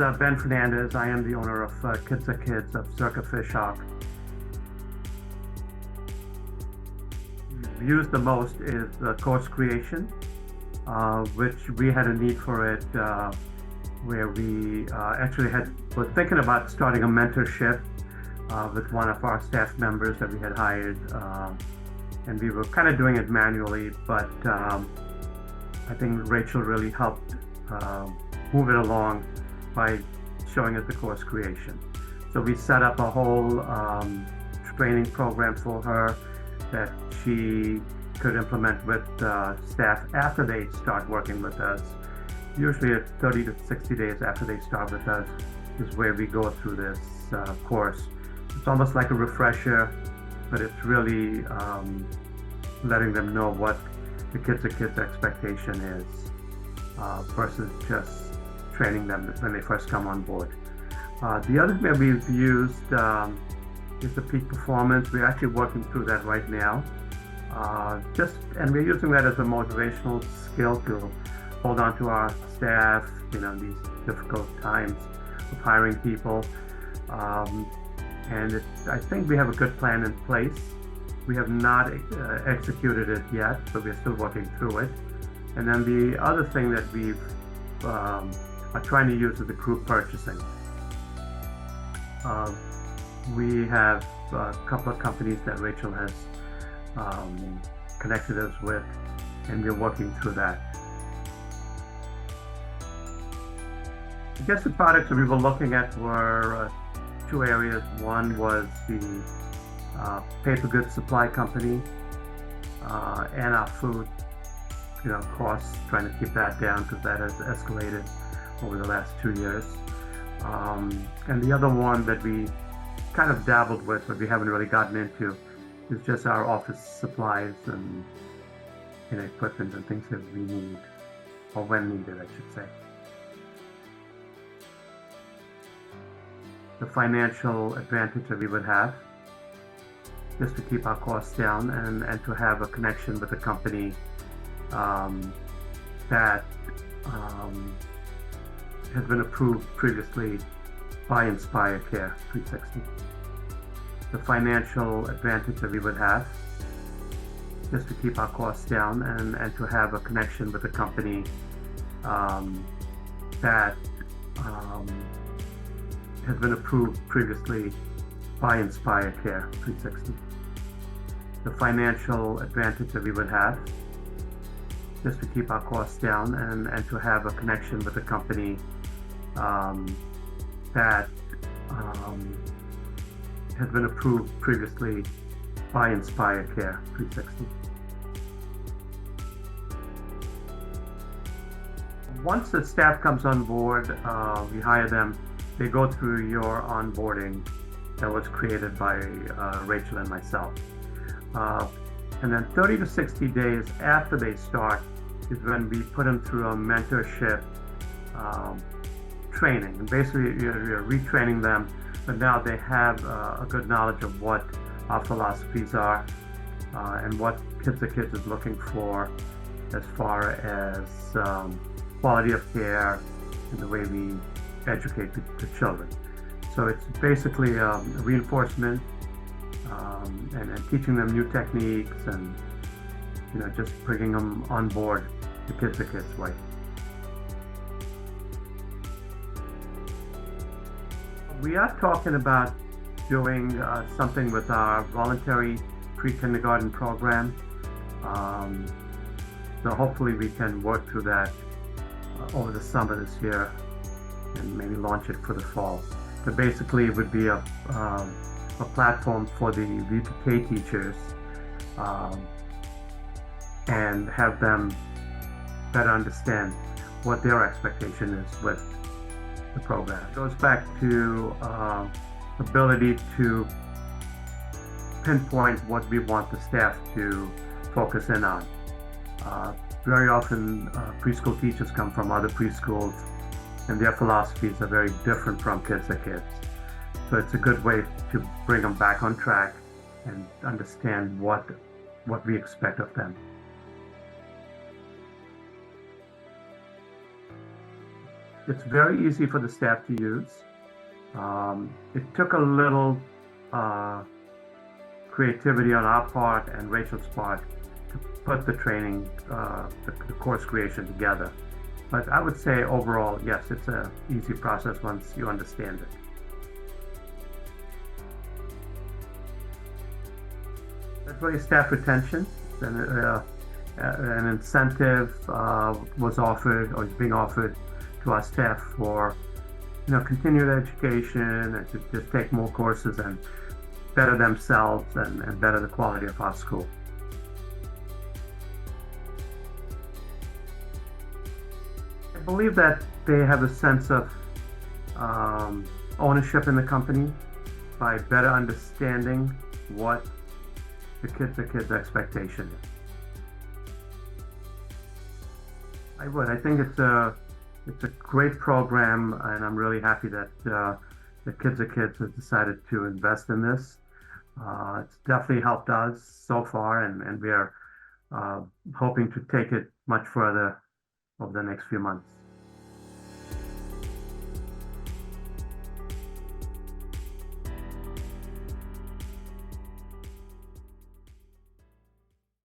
Ben Hernandes. I am the owner of Kids R Kids Circa Fishhawk. Used the most is course creation, which we had a need for it, where we actually were thinking about starting a mentorship with one of our staff members that we had hired, and we were kind of doing it manually, but I think Rachel really helped move it along by showing us the course creation. So we set up a whole training program for her that she could implement with staff after they start working with us. Usually at 30 to 60 days after they start with us is where we go through this course. It's almost like a refresher, but it's really letting them know what the Kids R Kids expectation is versus just training them when they first come on board. The other thing that we've used is the peak performance. We're actually working through that right now. And we're using that as a motivational skill to hold on to our staff, these difficult times of hiring people. And I think we have a good plan in place. We have not executed it yet, but we're still working through it. And then the other thing that we've are trying to use is the group purchasing. We have a couple of companies that Rachel has connected us with, and we're working through that. I guess the products that we were looking at were two areas. One was the paper goods supply company and our food costs, trying to keep that down because that has escalated over the last 2 years. And the other one that we kind of dabbled with, but we haven't really gotten into, is just our office supplies and equipment and things that we need, or when needed, I should say. The financial advantage that we would have, just to keep our costs down and to have a connection with a company that has been approved previously by Care 360. The financial advantage that we would have, just to keep our costs down and to have a connection with a company that has been approved previously by Care 360. The financial advantage that we would have, just to keep our costs down and to have a connection with a company that has been approved previously by Care 360. Once the staff comes on board, we hire them. They go through your onboarding that was created by Rachel and myself. And then 30 to 60 days after they start is when we put them through a mentorship training. And basically, you're retraining them, but now they have a good knowledge of what our philosophies are and what Kids R Kids is looking for as far as quality of care and the way we educate the children. So it's basically a reinforcement and teaching them new techniques and just bringing them on board the Kids R Kids way. We are talking about doing something with our voluntary pre-kindergarten program. So hopefully we can work through that over the summer this year and maybe launch it for the fall. But basically it would be a platform for the VPK teachers and have them better understand what their expectation is with the program. It goes back to ability to pinpoint what we want the staff to focus in on. Very often preschool teachers come from other preschools and their philosophies are very different from Kids R Kids. So it's a good way to bring them back on track and understand what we expect of them. It's very easy for the staff to use. It took a little creativity on our part and Rachel's part to put the training, the course creation together. But I would say overall, yes, it's an easy process once you understand it. That's really staff retention. An incentive was offered or is being offered to our staff for continued education and to just take more courses and better themselves and better the quality of our school. I believe that they have a sense of ownership in the company by better understanding what the Kids R Kids expectation is. I would. I think it's a great program, and I'm really happy that the Kids R Kids has decided to invest in this. It's definitely helped us so far, and we are hoping to take it much further over the next few months.